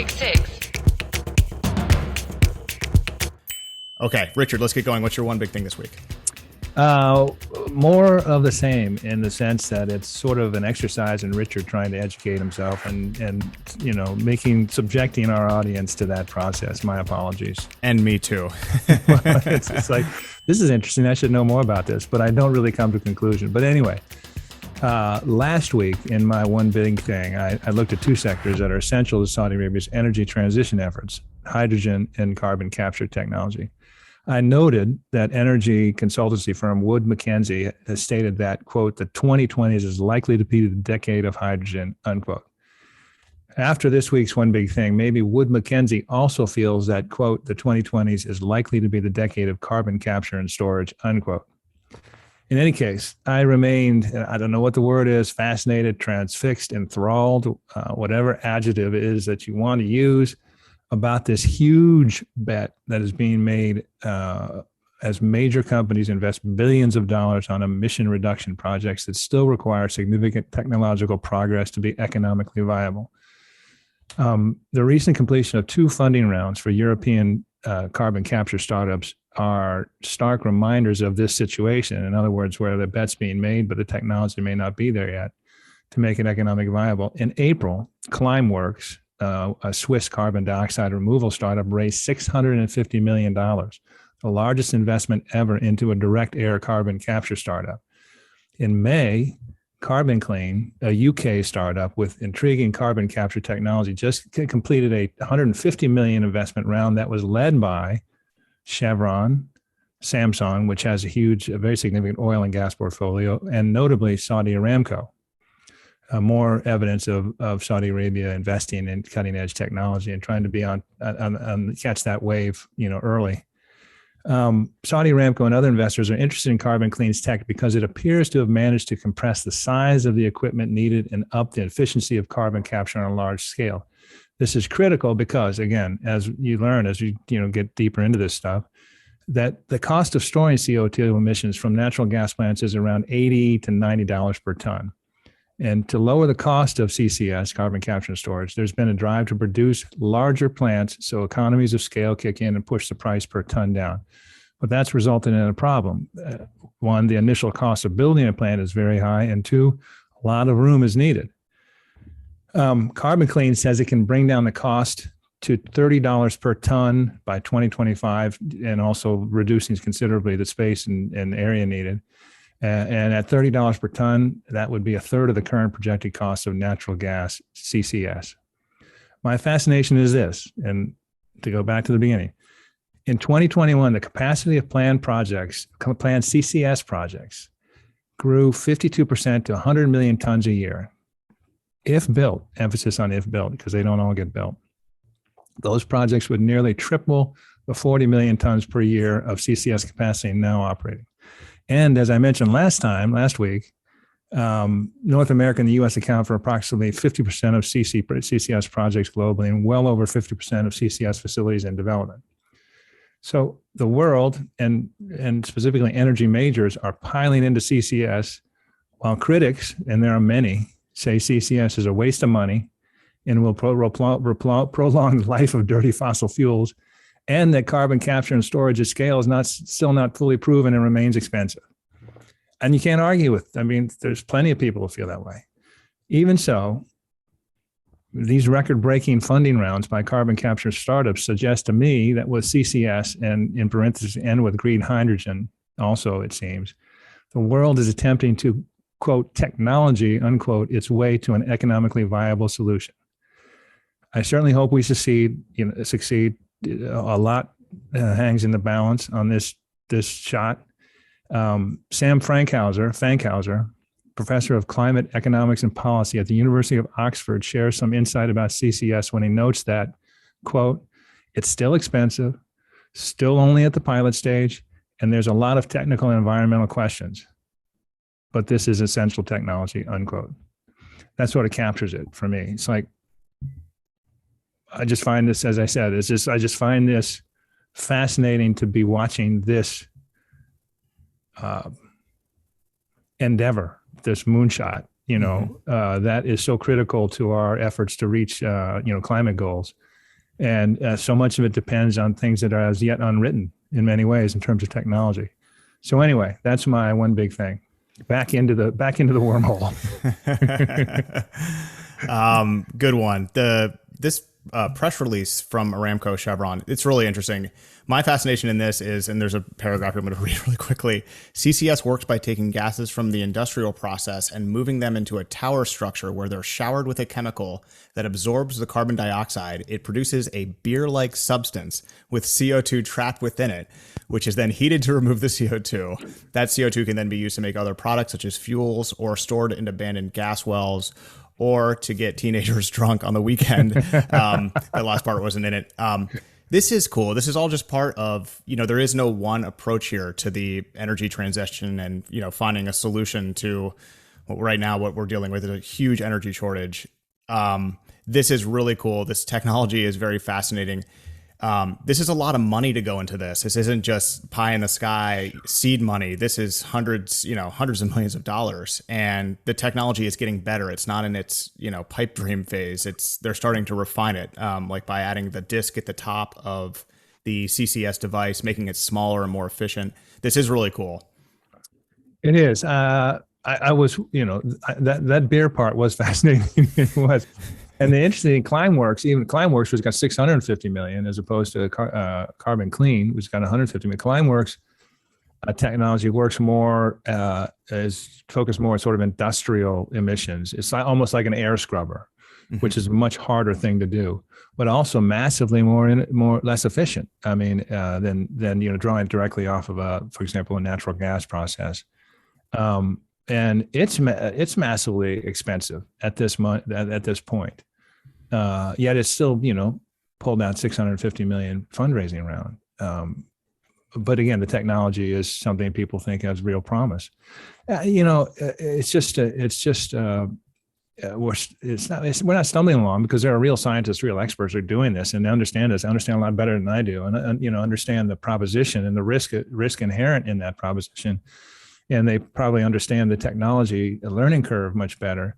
Big Six. Okay, Richard, let's get going. What's your one big thing this week? More of the same, in the sense that it's sort of an exercise in Richard trying to educate himself and subjecting our audience to that process. My apologies. And me too. Well, it's like, this is interesting. I should know more about this, but I don't really come to a conclusion. But anyway, last week in my one big thing, I looked at two sectors that are essential to Saudi Arabia's energy transition efforts: hydrogen and carbon capture technology. I noted that energy consultancy firm Wood Mackenzie has stated that, quote, the 2020s is likely to be the decade of hydrogen, unquote. After this week's one big thing, maybe Wood Mackenzie also feels that, quote, the 2020s is likely to be the decade of carbon capture and storage, unquote. In any case, I remained, I don't know what the word is, fascinated, transfixed, enthralled, whatever adjective it is that you want to use, about this huge bet that is being made as major companies invest billions of dollars on emission reduction projects that still require significant technological progress to be economically viable. The recent completion of two funding rounds for European carbon capture startups are stark reminders of this situation. In other words, where the bet's being made, but the technology may not be there yet to make it economically viable. In April, Climeworks, a Swiss carbon dioxide removal startup, raised $650 million, the largest investment ever into a direct air carbon capture startup. In May, Carbon Clean, a UK startup with intriguing carbon capture technology, just completed a $150 million investment round that was led by Chevron, Samsung, which has a very significant oil and gas portfolio, and notably Saudi Aramco. More evidence of Saudi Arabia investing in cutting edge technology and trying to be on catch that wave, early. Saudi Aramco and other investors are interested in Carbon Clean's tech because it appears to have managed to compress the size of the equipment needed and up the efficiency of carbon capture on a large scale. This is critical because, again, as you learn, as you get deeper into this stuff, that the cost of storing CO2 emissions from natural gas plants is around $80 to $90 per ton. And to lower the cost of CCS, carbon capture and storage, there's been a drive to produce larger plants so economies of scale kick in and push the price per ton down. But that's resulted in a problem. One, the initial cost of building a plant is very high, and two, a lot of room is needed. Carbon Clean says it can bring down the cost to $30 per ton by 2025, and also reducing considerably the space and area needed. And at $30 per ton, that would be a third of the current projected cost of natural gas CCS. My fascination is this, and to go back to the beginning, in 2021, the capacity of planned CCS projects grew 52% to 100 million tons a year. If built, emphasis on if built, because they don't all get built, those projects would nearly triple the 40 million tons per year of CCS capacity now operating. And as I mentioned last week, North America and the U.S. account for approximately 50% of CCS projects globally, and well over 50% of CCS facilities in development. So the world, and specifically energy majors, are piling into CCS, while critics, and there are many, say CCS is a waste of money and will prolong the life of dirty fossil fuels, and that carbon capture and storage at scale is still not fully proven and remains expensive. And you can't argue there's plenty of people who feel that way. Even so, these record-breaking funding rounds by carbon capture startups suggest to me that with CCS, and in parentheses, and with green hydrogen also, it seems, the world is attempting to, quote, technology, unquote, its way to an economically viable solution. I certainly hope we succeed. A lot hangs in the balance on this shot. Sam Fankhauser, professor of climate economics and policy at the University of Oxford, shares some insight about CCS when he notes that, quote, it's still expensive, still only at the pilot stage, and there's a lot of technical and environmental questions. But this is essential technology, unquote. That sort of captures it for me. It's like, I just find this, as I said, I just find this fascinating to be watching this endeavor, this moonshot, that is so critical to our efforts to reach, climate goals. And so much of it depends on things that are as yet unwritten in many ways in terms of technology. So anyway, that's my one big thing. Back into the wormhole. Good one. This press release from Aramco Chevron, it's really interesting. My fascination in this is, and there's a paragraph I'm going to read really quickly. CCS works by taking gases from the industrial process and moving them into a tower structure where they're showered with a chemical that absorbs the carbon dioxide. It produces a beer-like substance with CO2 trapped within it, which is then heated to remove the CO2. That CO2 can then be used to make other products such as fuels or stored in abandoned gas wells, or to get teenagers drunk on the weekend. That last part wasn't in it. This is cool. This is all just part of, there is no one approach here to the energy transition and, finding a solution to what we're dealing with is a huge energy shortage. This is really cool. This technology is very fascinating. This is a lot of money to go into this. This isn't just pie in the sky seed money. This is hundreds of millions of dollars, and the technology is getting better. It's not in its, pipe dream phase. They're starting to refine it, like by adding the disk at the top of the CCS device, making it smaller and more efficient. This is really cool. It is. I was, that beer part was fascinating. It was. And the interesting Climeworks was got 650 million as opposed to Carbon Clean, which got 150 million. Climeworks technology works more, is focused more on sort of industrial emissions. It's almost like an air scrubber, which is a much harder thing to do, but also massively less efficient. I mean, than drawing directly off of for example, a natural gas process. And it's massively expensive at this point. Yet it's still, pulled out 650 million fundraising round. But again, the technology is something people think has real promise. We're not stumbling along because there are real scientists, real experts who are doing this, and they understand this. Understand a lot better than I do, and understand the proposition and the risk inherent in that proposition. And they probably understand the technology learning curve much better.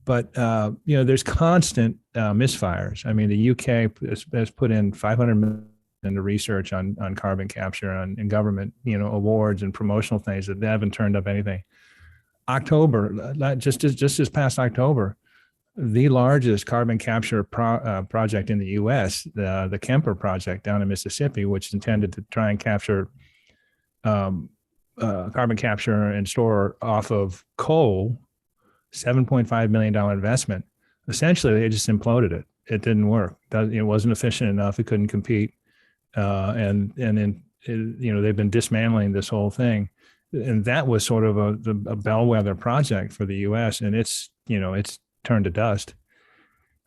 But, there's constant misfires. I mean, the UK has put in 500 million into research on carbon capture and government, awards and promotional things that they haven't turned up anything. October, just this past October, the largest carbon capture project in the U.S., the Kemper project down in Mississippi, which is intended to try and capture carbon capture and store off of coal, $7.5 million investment. Essentially, they just imploded it. It didn't work. It wasn't efficient enough. It couldn't compete. And then they've been dismantling this whole thing. And that was sort of a bellwether project for the U.S. And it's turned to dust.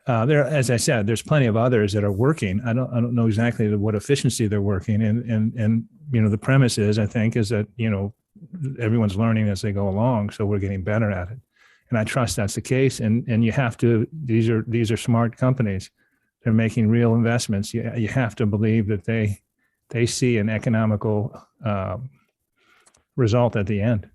As I said, there's plenty of others that are working. I don't know exactly what efficiency they're working, and the premise is, I think, is that everyone's learning as they go along, so we're getting better at it, and I trust that's the case. And you have to. These are smart companies. They're making real investments. You have to believe that they see an economical result at the end.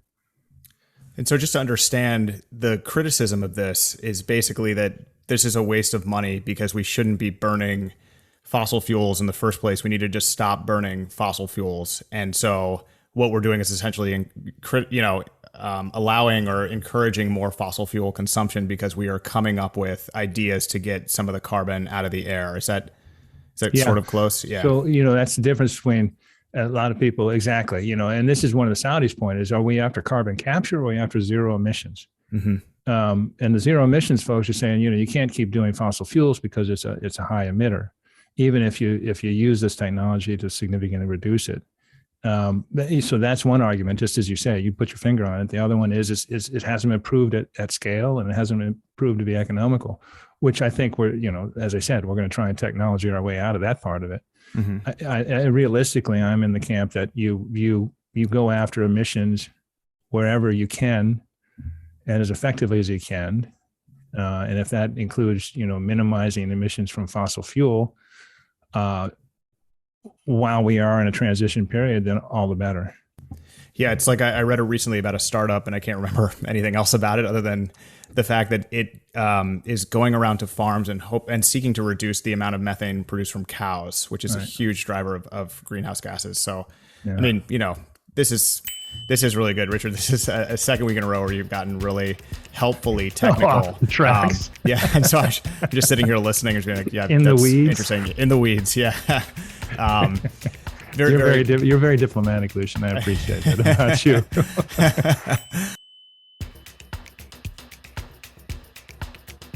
And so, just to understand, the criticism of this is basically that this is a waste of money because we shouldn't be burning fossil fuels in the first place. We need to just stop burning fossil fuels. And so what we're doing is essentially, allowing or encouraging more fossil fuel consumption because we are coming up with ideas to get some of the carbon out of the air. Is that sort of close? Yeah. So, that's the difference between a lot of people. Exactly. And this is one of the Saudis' point is, are we after carbon capture or are we after zero emissions? Mm-hmm. And the zero emissions folks are saying, you can't keep doing fossil fuels because it's a high emitter, even if you use this technology to significantly reduce it. So that's one argument, just as you say, you put your finger on it. The other one is it hasn't been proved at scale, and it hasn't been proved to be economical, which I think as I said, we're going to try and technology our way out of that part of it. Mm-hmm. I realistically, I'm in the camp that you go after emissions wherever you can, and as effectively as you can. And if that includes, minimizing emissions from fossil fuel, while we are in a transition period, then all the better. Yeah, it's like I read recently about a startup, and I can't remember anything else about it other than the fact that it is going around to farms and seeking to reduce the amount of methane produced from cows, which is a huge driver of greenhouse gases. So, I mean, this is really good, Richard. This is a second week in a row where you've gotten really helpfully technical. Tracks. And so I'm just sitting here listening and being like, yeah, in that's the weeds. Interesting. In the weeds, yeah. You're very diplomatic, Lucian. I appreciate that about you.